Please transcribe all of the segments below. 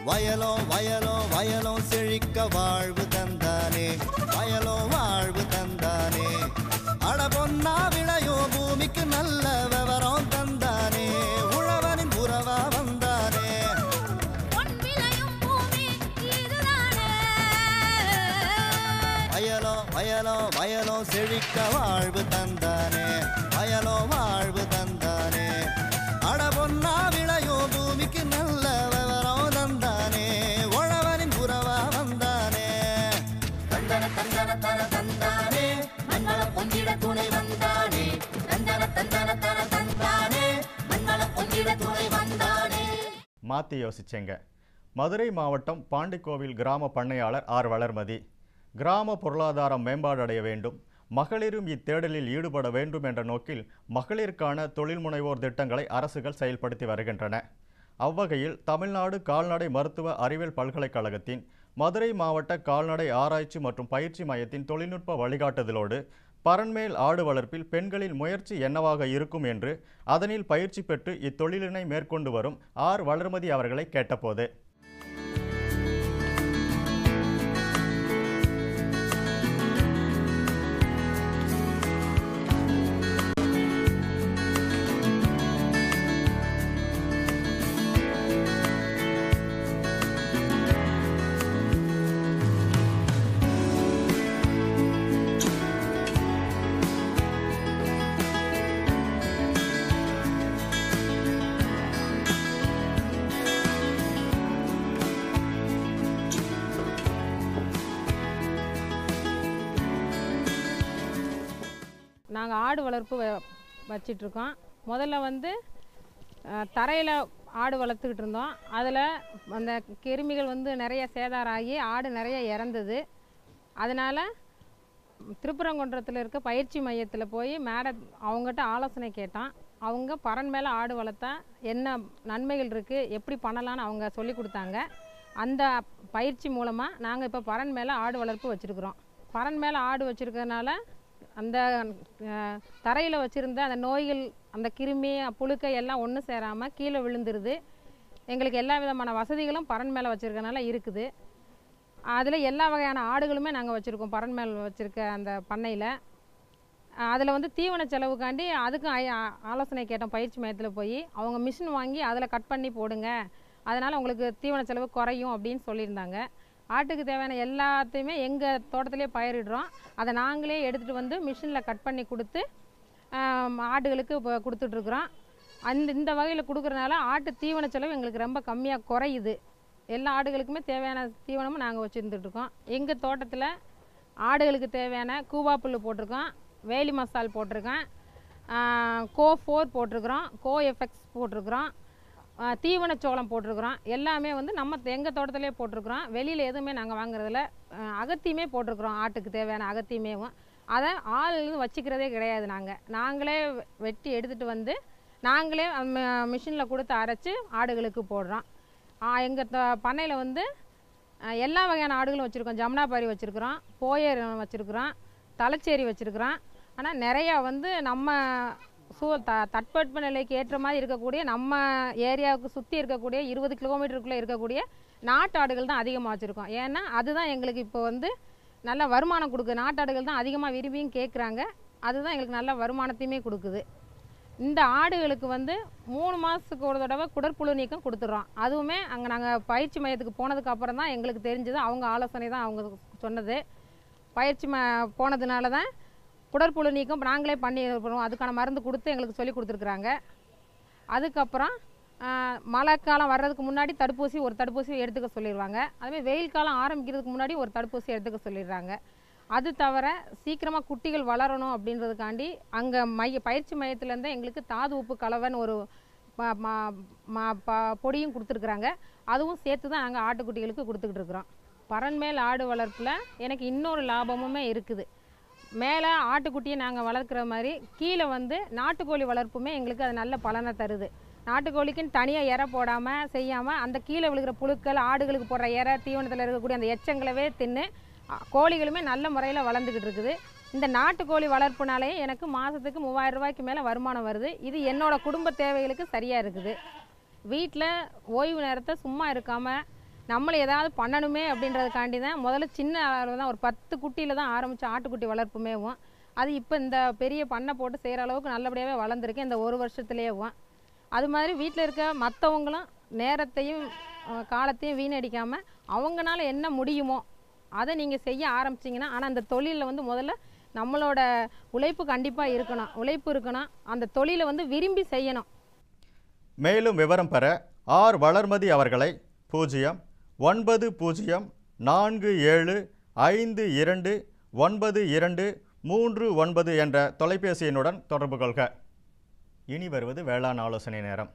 வயலோ வயலோ வயலோ செழிக்க வாழ்வு தந்தானே, வயலோ வாழ்வு தந்தானே. அட பொன்னா விளையோ பூமிக்கு நல்ல விவரம் தந்தானே, உழவனின் உறவா வந்தானே. வயலோ வயலோ வயலோ செழிக்க வாழ்வு தந்தானே, வயலோ வாழ்வு தந்தானே. அட பொன்னா விளையோ பூமிக்கு நல்ல விவரம் தந்தானே, உழவனின் உறவா வந்தானே. தந்தன தந்தன தர தந்தானே, மண்வள பொங்கிட துணை வந்தானே. தந்தன தந்தன தர தந்தானே, மண்வள பொங்கிட துணை வந்தானே. மாற்றி யோசிச்சேங்க. மதுரை மாவட்டம் பாண்டிக்கோவில் கிராம பண்ணையாளர் ஆர் வளர்மதி. கிராம பொருளாதாரம் மேம்பாடடைய வேண்டும், மகளிரும் இத்தேடலில் ஈடுபட வேண்டும் என்ற நோக்கில் மகளிருக்கான தொழில் முனைவோர் திட்டங்களை அரசுகள் செயல்படுத்தி வருகின்றன. அவ்வகையில் தமிழ்நாடு கால்நடை மருத்துவ அறிவியல் பல்கலைக்கழகத்தின் மதுரை மாவட்ட கால்நடை ஆராய்ச்சி மற்றும் பயிற்சி மையத்தின் தொழில்நுட்ப வழிகாட்டுதலோடு பரன்மேல் ஆடு வளர்ப்பில் பெண்களின் முயற்சி என்னவாக இருக்கும் என்று அதனில் பயிற்சி பெற்று இத்தொழிலினை மேற்கொண்டு வரும் ஆர் வளர்மதி அவர்களை கேட்டபோது, நாங்கள் ஆடு வளர்ப்பு வச்சிட்ருக்கோம். முதல்ல வந்து தரையில் ஆடு வளர்த்துக்கிட்டு இருந்தோம். அதில் அந்த கிருமிகள் வந்து நிறைய சேதாரம் ஆகி ஆடு நிறைய இறந்தது. அதனால் திருப்பரங்குன்றத்தில் இருக்க பயிற்சி மையத்தில் போய் அவங்ககிட்ட ஆலோசனை கேட்டோம். அவங்க பரன் மேலே ஆடு வளர்த்தா என்ன நன்மைகள் இருக்குது, எப்படி பண்ணலான்னு அவங்க சொல்லி கொடுத்தாங்க. அந்த பயிற்சி மூலமாக நாங்கள் இப்போ பரன் மேலே ஆடு வளர்ப்பு வச்சுருக்குறோம். பரன் மேலே ஆடு வச்சுருக்கிறதுனால அந்த தரையில் வச்சுருந்த அந்த நோய்கள், அந்த கிருமி புழுக்கை எல்லாம் ஒன்று சேராமல் கீழே விழுந்துருது. எங்களுக்கு எல்லா விதமான வசதிகளும் பரன் மேலே வச்சுருக்கனால இருக்குது. அதில் எல்லா வகையான ஆடுகளுமே நாங்கள் வச்சுருக்கோம் பரன் மேலே வச்சுருக்க அந்த பண்ணையில். அதில் வந்து தீவன செலவுக்காண்டி அதுக்கும் ஆலோசனை கேட்டோம். பயிற்சி மையத்தில் போய் அவங்க மிஷின் வாங்கி அதில் கட் பண்ணி போடுங்க, அதனால் உங்களுக்கு தீவன செலவு குறையும் அப்படின்னு சொல்லியிருந்தாங்க. ஆட்டுக்கு தேவையான எல்லாத்தையுமே எங்கள் தோட்டத்திலே பயிரிடுறோம். அதை நாங்களே எடுத்துகிட்டு வந்து மிஷினில் கட் பண்ணி கொடுத்து ஆடுகளுக்கு இப்போ கொடுத்துட்ருக்குறோம். இந்த வகையில் கொடுக்குறனால ஆட்டு தீவன செலவு எங்களுக்கு ரொம்ப கம்மியாக குறையுது. எல்லா ஆடுகளுக்குமே தேவையான தீவனமும் நாங்கள் வச்சுருந்துட்ருக்கோம். எங்கள் தோட்டத்தில் ஆடுகளுக்கு தேவையான கூவா புல் போட்டிருக்கோம், வேலி மசால் போட்டிருக்கேன், கோ4 போட்டிருக்குறோம், கோஎஃப்எக்ஸ் போட்டிருக்குறோம், தீவனச்சோளம் போட்டிருக்குறோம். எல்லாமே வந்து எங்கள் தோட்டத்திலே போட்டிருக்குறோம். வெளியில் எதுவுமே நாங்கள் வாங்குறதில்ல. அகத்தியுமே போட்டிருக்குறோம், ஆட்டுக்கு தேவையான அகத்தியுமேவும். அதை ஆள் வச்சுக்கிறதே கிடையாது. நாங்களே வெட்டி எடுத்துகிட்டு வந்து நாங்களே மிஷினில் கொடுத்து அரைச்சி ஆடுகளுக்கு போடுறோம். எங்கள் பண்ணையில் வந்து எல்லா வகையான ஆடுகளும் வச்சுருக்கோம். ஜமுனாபாரி வச்சுருக்குறோம், போயர் வச்சுருக்குறோம், தலைச்சேரி வச்சுருக்குறோம். ஆனால் நிறையா வந்து நம்ம தட்பவெட்ப நிலைக்கு ஏற்ற மாதிரி இருக்கக்கூடிய நம்ம ஏரியாவுக்கு சுற்றி இருக்கக்கூடிய 20 கிலோமீட்டருக்குள்ளே இருக்கக்கூடிய நாட்டு ஆடுகள் தான் அதிகமாக வச்சுருக்கோம். ஏன்னா அதுதான் எங்களுக்கு இப்போ வந்து நல்ல வருமானம் கொடுக்குது. நாட்டாடுகள் தான் அதிகமாக விரும்பியும் கேட்குறாங்க. அதுதான் எங்களுக்கு நல்ல வருமானத்தையுமே கொடுக்குது. இந்த ஆடுகளுக்கு வந்து 3 மாதத்துக்கு ஒரு தடவை குடற்புழு நீக்கம் கொடுத்துட்றோம். அதுவுமே அங்கே நாங்கள் பயிற்சி மையத்துக்கு போனதுக்கு அப்புறம் தான் எங்களுக்கு தெரிஞ்சது. அவங்க ஆலோசனை தான் அவங்க சொன்னது. பயிற்சி போனதுனால தான் குடற்புழு நீக்கம் நாங்களே பண்ணி போகிறோம். அதுக்கான மருந்து கொடுத்து எங்களுக்கு சொல்லி கொடுத்துருக்குறாங்க. அதுக்கப்புறம் மழைக்காலம் வர்றதுக்கு முன்னாடி ஒரு தடுப்பூசி எடுத்துக்க சொல்லிடுவாங்க. அதுமாதிரி வெயில் காலம் ஆரம்பிக்கிறதுக்கு முன்னாடி ஒரு தடுப்பூசி எடுத்துக்க சொல்லிடுறாங்க. அது தவிர சீக்கிரமாக குட்டிகள் வளரணும் அப்படின்றதுக்காண்டி அங்கே பயிற்சி மையத்துலேருந்தே எங்களுக்கு தாது உப்பு கலவைன்னு ஒரு பொடியும் கொடுத்துருக்குறாங்க. அதுவும் சேர்த்து தான் நாங்கள் ஆட்டுக்குட்டிகளுக்கு கொடுத்துக்கிட்டு இருக்கிறோம். பரன்மேல் ஆடு வளர்ப்பில் எனக்கு இன்னொரு லாபமுமே இருக்குது. மேலே ஆட்டுக்குட்டியை நாங்கள் வளர்க்குற மாதிரி கீழே வந்து நாட்டுக்கோழி வளர்ப்புமே எங்களுக்கு அது நல்ல பலனை தருது. நாட்டுக்கோழிக்குன்னு தனியாக இறை போடாமல் செய்யாமல் அந்த கீழே விழுகிற புழுக்கள், ஆடுகளுக்கு போடுற இறை, தீவனத்தில் இருக்கக்கூடிய அந்த எச்சங்களவே தின்னு கோழிகளுமே நல்ல முறையில் வளர்ந்துக்கிட்டு இருக்குது. இந்த நாட்டுக்கோழி வளர்ப்புனாலே எனக்கு மாதத்துக்கு 3000 ரூபாய்க்கு மேலே வருமானம் வருது. இது என்னோடய குடும்ப தேவைகளுக்கு சரியாக இருக்குது. வீட்டில் ஓய்வு நேரத்தை சும்மா இருக்காமல் நம்மளை ஏதாவது பண்ணணுமே அப்படின்றதுக்காண்டி தான் முதல்ல சின்ன அளவில் தான் ஒரு 10 குட்டியில் தான் ஆரம்பித்து ஆட்டுக்குட்டி வளர்ப்புமேவும். அது இப்போ இந்த பெரிய பண்ணை போட்டு செய்கிற அளவுக்கு நல்லபடியாகவே வளர்ந்துருக்கு இந்த ஒரு வருஷத்துலேயேவும். அது மாதிரி வீட்டில் இருக்க மற்றவங்களும் நேரத்தையும் காலத்தையும் வீணடிக்காமல் அவங்களால என்ன முடியுமோ அதை நீங்கள் செய்ய ஆரம்பிச்சிங்கன்னா, ஆனால் அந்த தொழிலில் வந்து முதல்ல நம்மளோட உழைப்பு கண்டிப்பாக இருக்கணும், உழைப்பு இருக்கணும், அந்த தொழிலை வந்து விரும்பி செய்யணும். மேலும் விவரம் பெற ஆர் வளர்மதி அவர்களை 09047529239 என்ற தொலைபேசி எண்ணுடன் தொடர்பு கொள்க. இனி வருவது வேளாண் ஆலோசனை நேரம்.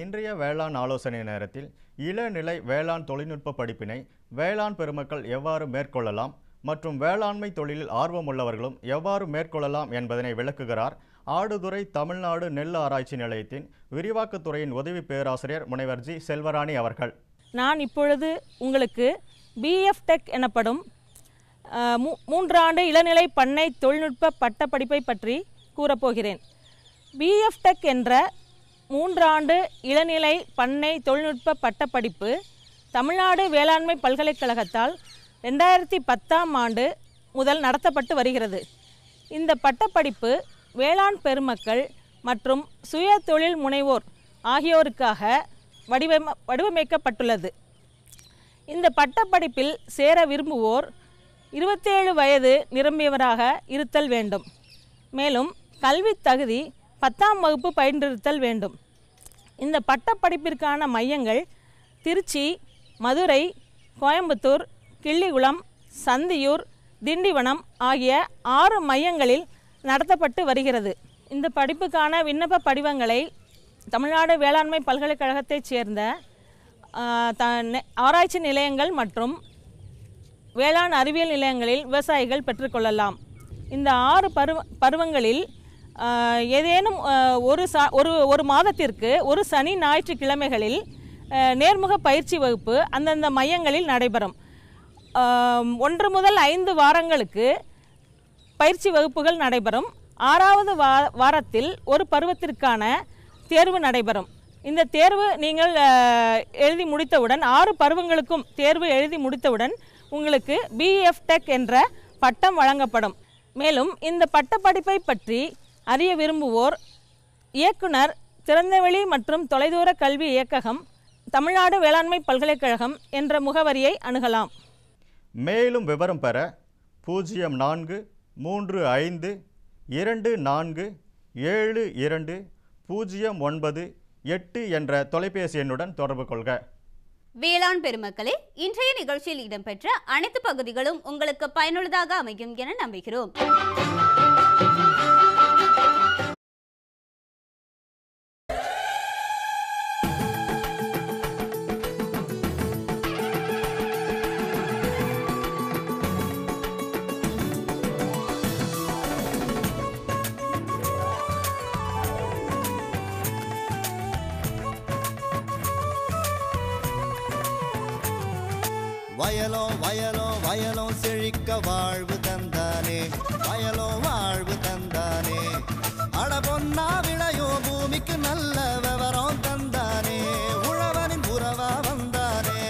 இன்றைய வேளாண் ஆலோசனை நேரத்தில் இளநிலை வேளாண் தொழில்நுட்ப படிப்பினை வேளாண் பெருமக்கள் எவ்வாறு மேற்கொள்ளலாம் மற்றும் வேளாண்மை தொழிலில் ஆர்வமுள்ளவர்களும் எவ்வாறு மேற்கொள்ளலாம் என்பதனை விளக்குகிறார் ஆடுதுறை தமிழ்நாடு நெல் ஆராய்ச்சி நிலையத்தின் விரிவாக்கத்துறையின் உதவி பேராசிரியர் முனைவர் ஜி செல்வராணி அவர்கள். நான் இப்பொழுது உங்களுக்கு BF டெக் எனப்படும் 3 ஆண்டு இளநிலை பண்ணை தொழில்நுட்ப பட்டப்படிப்பை பற்றி கூறப்போகிறேன். BF டெக் என்ற 3 ஆண்டு இளநிலை பண்ணை தொழில்நுட்ப பட்டப்படிப்பு தமிழ்நாடு வேளாண்மை பல்கலைக்கழகத்தால் 2010ஆம் ஆண்டு முதல் நடத்தப்பட்டு வருகிறது. இந்த பட்டப்படிப்பு வேளாண் பெருமக்கள் மற்றும் சுய தொழில் முனைவோர் ஆகியோருக்காக வடிவமைக்கப்பட்டுள்ளது. இந்த பட்டப்படிப்பில் சேர விரும்புவோர் 27 வயது நிரம்பியவராக இருத்தல் வேண்டும். மேலும் கல்வி தகுதி 10ஆம் வகுப்பு பயின்றிருத்தல் வேண்டும். இந்த பட்டப்படிப்பிற்கான மையங்கள் திருச்சி, மதுரை, கோயம்புத்தூர், கிள்ளிகுளம், சந்தியூர், திண்டிவனம் ஆகிய 6 மையங்களில் நடத்தப்பட்டு வருகிறது. இந்த படிப்புக்கான விண்ணப்ப படிவங்களை தமிழ்நாடு வேளாண்மை பல்கலைக்கழகத்தைச் சேர்ந்த ஆராய்ச்சி நிலையங்கள் மற்றும் வேளாண் அறிவியல் நிலையங்களில் விவசாயிகள் பெற்றுக்கொள்ளலாம். இந்த 6 பருவங்களில் ஏதேனும் ஒரு மாதத்திற்கு ஒரு சனி ஞாயிற்றுக்கிழமைகளில் நேர்முக பயிற்சி வகுப்பு அந்தந்த மையங்களில் நடைபெறும். 1 முதல் 5 வாரங்களுக்கு பயிற்சி வகுப்புகள் நடைபெறும். 6வது வாரத்தில் ஒரு பருவத்திற்கான தேர்வு நடைபெறும். இந்த தேர்வு நீங்கள் எழுதி முடித்தவுடன் 6 பருவங்களுக்கும் தேர்வு எழுதி முடித்தவுடன் உங்களுக்கு BF டெக் என்ற பட்டம் வழங்கப்படும். மேலும் இந்த பட்டப்படிப்பை பற்றி அறிய விரும்புவோர் இயக்குனர், திறந்தவெளி மற்றும் தொலைதூர கல்வி இயக்ககம், தமிழ்நாடு வேளாண்மை பல்கலைக்கழகம் என்ற முகவரியை அணுகலாம். மேலும் விவரம் பெற 0435247209 என்ற தொலைபேசி எண்ணுடன் தொடர்பு கொள்க. வேளாண் பெருமக்களே, இன்றைய நிகழ்ச்சியில் இடம்பெற்ற அனைத்து பகுதிகளும் உங்களுக்கு பயனுள்ளதாக அமையும் என நம்புகிறோம். வயலோ வயலோ வயலோ செழிக்க வாழ்வு தந்தானே, வயலோ வாழ்வு தந்தானே. அட பொன்னா விளையோ பூமிக்கு நல்ல விவரம் தந்தானே, உழவனின் உறவா வந்தானே.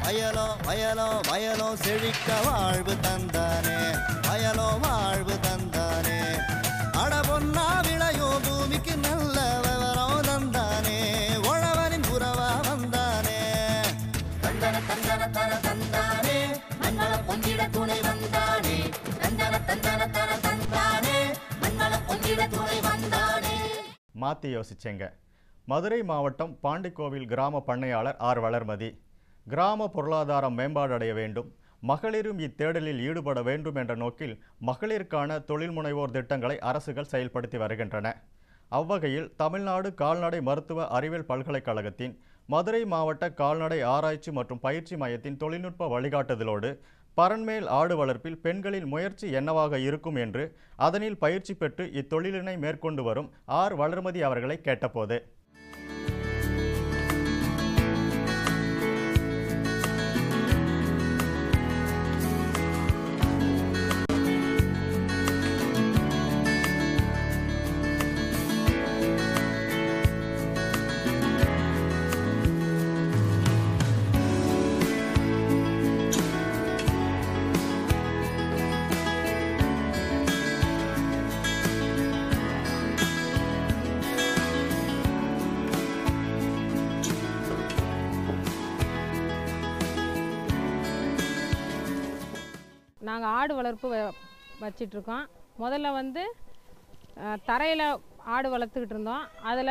வயலோ வயலோ வயலோ செழிக்க வாழ்வு தந்தானே, வயலோ வாழ்வு தந்தானே. அட பொன்னா விளையோ பூமிக்கு நல்ல விவரம் தந்தானே, உழவனின் உறவா வந்தானே. தந்தன தந்தன தன தந்தானே, மண்ணள பொங்கிட துணை வந்தானே. தந்தன தந்தன தன தந்தானே, மண்ணள பொங்கிட துணை வந்தானே. மாற்றி யோசிச்சேங்க. மதுரை மாவட்டம் பாண்டிக்கோவில் கிராம பண்ணையாளர் ஆர் வளர்மதி. கிராம பொருளாதாரம் மேம்பாடடைய வேண்டும், மகளிரும் இத்தேடலில் ஈடுபட வேண்டும் என்ற நோக்கில் மகளிருக்கான தொழில் முனைவோர் திட்டங்களை அரசுகள் செயல்படுத்தி வருகின்றன. அவ்வகையில் தமிழ்நாடு கால்நடை மருத்துவ அறிவியல் பல்கலைக்கழகத்தின் மதுரை மாவட்ட கால்நடை ஆராய்ச்சி மற்றும் பயிற்சி மையத்தின் தொழில்நுட்ப வழிகாட்டுதலோடு பரண்மேல் ஆடு வளர்ப்பில் பெண்களின் முயற்சி என்னவாக இருக்கும் என்று அதனில் பயிற்சி பெற்று இத்தொழிலினை மேற்கொண்டு வரும் ஆர் வளர்மதி அவர்களை கேட்டபோது, நாங்கள் ஆடு வளர்ப்பு வச்சிட்ருக்கோம். முதல்ல வந்து தரையில் ஆடு வளர்த்துக்கிட்டு இருந்தோம். அதில்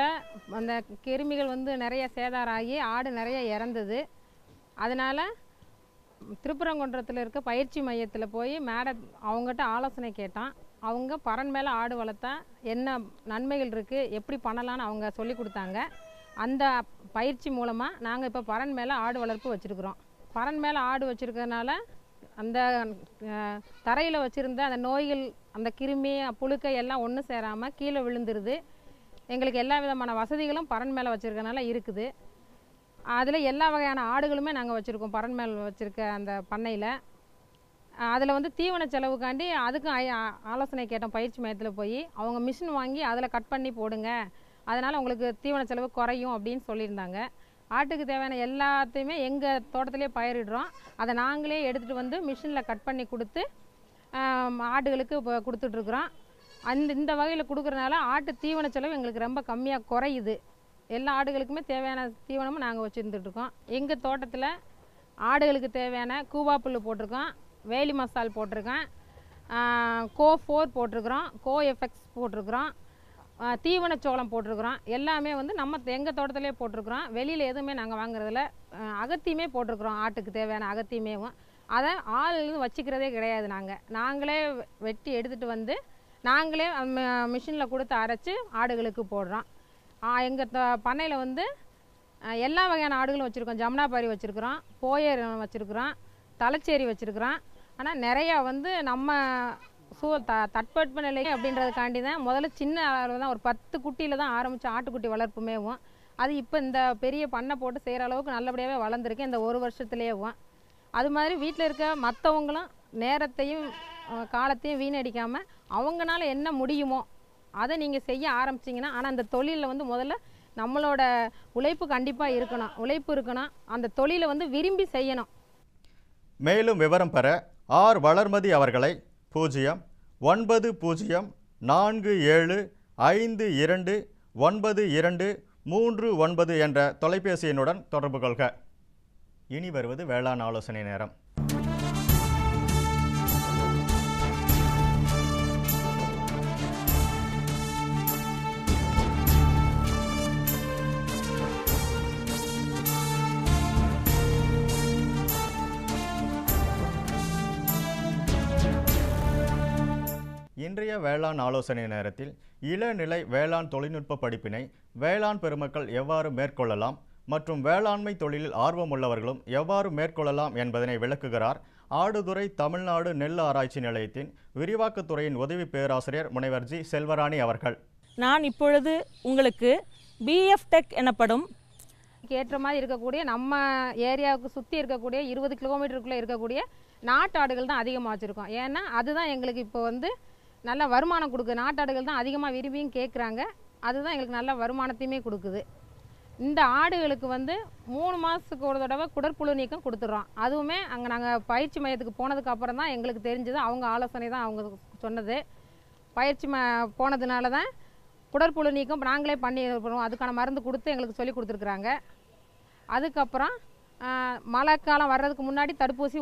அந்த கிருமிகள் வந்து நிறைய சேதாரம் ஆகி ஆடு நிறைய இறந்தது. அதனால் திருப்பரங்குன்றத்தில் இருக்க பயிற்சி மையத்தில் போய் அவங்ககிட்ட ஆலோசனை கேட்டோம். அவங்க பரன் மேலே ஆடு வளர்த்தா என்ன நன்மைகள் இருக்குது, எப்படி பண்ணலான்னு அவங்க சொல்லி கொடுத்தாங்க. அந்த பயிற்சி மூலமாக நாங்கள் இப்போ பரன் மேலே ஆடு வளர்ப்பு வச்சுருக்குறோம். பரன் மேலே ஆடு வச்சுருக்கிறதுனால அந்த தரையில் வச்சுருந்த அந்த நோய்கள், அந்த கிருமி புழுக்கை எல்லாம் ஒன்று சேராமல் கீழே விழுந்துருது. எங்களுக்கு எல்லா விதமான வசதிகளும் பரன் மேலே வச்சுருக்கனால இருக்குது. அதில் எல்லா வகையான ஆடுகளுமே நாங்கள் வச்சுருக்கோம் பரன் மேல் வச்சுருக்க அந்த பண்ணையில். அதில் வந்து தீவன செலவுக்காண்டி அதுக்கும் ஆலோசனை கேட்டோம். பயிற்சி மையத்தில் போய் அவங்க மிஷின் வாங்கி அதில் கட் பண்ணி போடுங்க, அதனால் உங்களுக்கு தீவன செலவு குறையும் அப்படின்னு சொல்லியிருந்தாங்க. ஆட்டுக்கு தேவையான எல்லாத்தையுமே எங்கள் தோட்டத்திலே பயிரிடுறோம். அதை நாங்களே எடுத்துகிட்டு வந்து மிஷினில் கட் பண்ணி கொடுத்து ஆடுகளுக்கு இப்போ கொடுத்துட்ருக்குறோம். இந்த வகையில் கொடுக்குறனால ஆட்டு தீவன செலவு எங்களுக்கு ரொம்ப கம்மியாக குறையுது. எல்லா ஆடுகளுக்குமே தேவையான தீவனமும் நாங்கள் வச்சுருந்துட்ருக்கோம். எங்கள் தோட்டத்தில் ஆடுகளுக்கு தேவையான கூவா புல் போட்டிருக்கோம், வேலி மசால் போட்டிருக்கேன், கோ4 போட்டிருக்குறோம், கோ-FX போட்டிருக்குறோம், தீவன சோளம் போட்டிருக்குறோம். எல்லாமே வந்து எங்கள் தோட்டத்திலே போட்டிருக்குறோம். வெளியில் எதுவுமே நாங்கள் வாங்குறதில்ல. அகத்தியுமே போட்டிருக்குறோம், ஆட்டுக்கு தேவையான அகத்தியுமேவும். அதை ஆள் வச்சுக்கிறதே கிடையாது. நாங்களே வெட்டி எடுத்துகிட்டு வந்து நாங்களே மிஷினில் கொடுத்து அரைச்சி ஆடுகளுக்கு போடுறோம். எங்கள் பண்ணையில் வந்து எல்லா வகையான ஆடுகளும் வச்சுருக்கோம். ஜமுனாபாரி வச்சுருக்குறோம், போயர் வச்சுருக்குறோம், தலைச்சேரி வச்சுருக்குறோம். ஆனால் நிறையா வந்து நம்ம தட்பவெட்ப நிலை அப்படின்றதுக்காண்டி தான் முதல்ல சின்ன அளவில் தான் ஒரு 10 குட்டியில் தான் ஆரம்பித்த ஆட்டுக்குட்டி வளர்ப்புமேவும். அது இப்போ இந்த பெரிய பண்ணை போட்டு செய்கிற அளவுக்கு நல்லபடியாகவே வளர்ந்துருக்கு இந்த ஒரு வருஷத்துலேயேவும். அது மாதிரி வீட்டில் இருக்க மற்றவங்களும் நேரத்தையும் காலத்தையும் வீணடிக்காமல் அவங்களால என்ன முடியுமோ அதை நீங்கள் செய்ய ஆரம்பிச்சிங்கன்னா, ஆனால் அந்த தொழிலில் வந்து முதல்ல நம்மளோட உழைப்பு கண்டிப்பாக இருக்கணும், உழைப்பு இருக்கணும். அந்த தொழிலை வந்து விரும்பி செய்யணும். மேலும் விவரம் பெற ஆர் வளர்மதி அவர்களை 09047529239 என்ற தொலைபேசி எண்ணுடன் தொடர்பு கொள்க. இனி வருவது வேளாண் ஆலோசனை நேரம். இன்றைய வேளாண் ஆலோசனை நேரத்தில் இளநிலை வேளாண் தொழில்நுட்ப படிப்பினை வேளாண் பெருமக்கள் எவ்வாறு மேற்கொள்ளலாம் மற்றும் வேளாண்மை தொழிலில் ஆர்வமுள்ளவர்களும் எவ்வாறு மேற்கொள்ளலாம் என்பதனை விளக்குகிறார் ஆடுதுறை தமிழ்நாடு நெல் ஆராய்ச்சி நிலையத்தின் விரிவாக்கத்துறையின் உதவி பேராசிரியர் முனைவர் ஜி செல்வராணி அவர்கள். நான் இப்பொழுது உங்களுக்கு பிஎஃப் டெக் எனப்படும் ஏற்ற மாதிரி இருக்கக்கூடிய நம்ம ஏரியாவுக்கு சுற்றி இருக்கக்கூடிய 20 கிலோமீட்டருக்குள்ளே இருக்கக்கூடிய நாட்டாடுகள் தான் அதிகமாக வச்சுருக்கோம். ஏன்னா அதுதான் எங்களுக்கு இப்போ வந்து நல்ல வருமானம் கொடுக்குது. நாட்டாடுகள் தான் அதிகமாக விரும்பியும் கேட்குறாங்க. அதுதான் எங்களுக்கு நல்ல வருமானத்தையுமே கொடுக்குது. இந்த ஆடுகளுக்கு வந்து 3 மாதத்துக்கு ஒரு தடவை குடற்புழு நீக்கம் கொடுத்துட்றோம். அதுவுமே அங்கே நாங்கள் பயிற்சி மையத்துக்கு போனதுக்கு அப்புறம் தான் எங்களுக்கு தெரிஞ்சது. அவங்க ஆலோசனை தான் அவங்க சொன்னது. பயிற்சி போனதுனால தான் குடற்புழு நீக்கம் நாங்களே பண்ணி அதுக்கான மருந்து கொடுத்து எங்களுக்கு சொல்லி கொடுத்துருக்குறாங்க. அதுக்கப்புறம் மழை காலம் வர்றதுக்கு முன்னாடி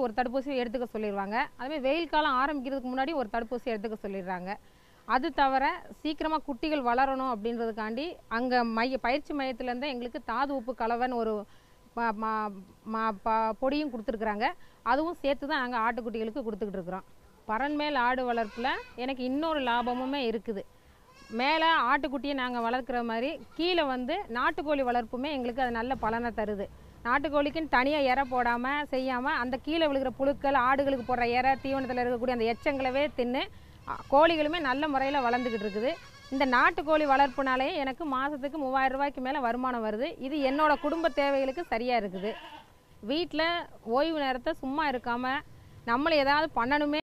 ஒரு தடுப்பூசி எடுத்துக்க சொல்லிடுவாங்க. அதுமாதிரி வெயில் காலம் ஆரம்பிக்கிறதுக்கு முன்னாடி ஒரு தடுப்பூசி எடுத்துக்க சொல்லிடுறாங்க. அது தவிர சீக்கிரமாக குட்டிகள் வளரணும் அப்படின்றதுக்காண்டி அங்கே பயிற்சி மையத்துலேருந்தே எங்களுக்கு தாது உப்பு கலவைன்னு ஒரு பொடியும் கொடுத்துருக்குறாங்க. அதுவும் சேர்த்து தான் நாங்கள் ஆட்டுக்குட்டிகளுக்கு கொடுத்துக்கிட்டு இருக்கிறோம். பரன்மேல் ஆடு வளர்ப்பில் எனக்கு இன்னொரு லாபமுமே இருக்குது. மேலே ஆட்டுக்குட்டியை நாங்கள் வளர்க்குற மாதிரி கீழே வந்து நாட்டுக்கோழி வளர்ப்புமே எங்களுக்கு அது நல்ல பலனை தருது. நாட்டுக்கோழிக்குன்னு தனியாக இறை போடாமல் செய்யாமல் அந்த கீழே விழுகிற புழுக்கள், ஆடுகளுக்கு போடுற இறை, தீவனத்தில் இருக்கக்கூடிய அந்த எச்சங்களவே தின்னு கோழிகளுமே நல்ல முறையில் வளர்ந்துக்கிட்டு இருக்குது. இந்த நாட்டுக்கோழி வளர்ப்புனாலே எனக்கு மாதத்துக்கு 3000 ரூபாய்க்கு மேலே வருமானம் வருது. இது என்னோட குடும்ப தேவைகளுக்கு சரியாக இருக்குது. வீட்டில் ஓய்வு நேரத்தை சும்மா இருக்காமல் நம்மளை ஏதாவது பண்ணணுமே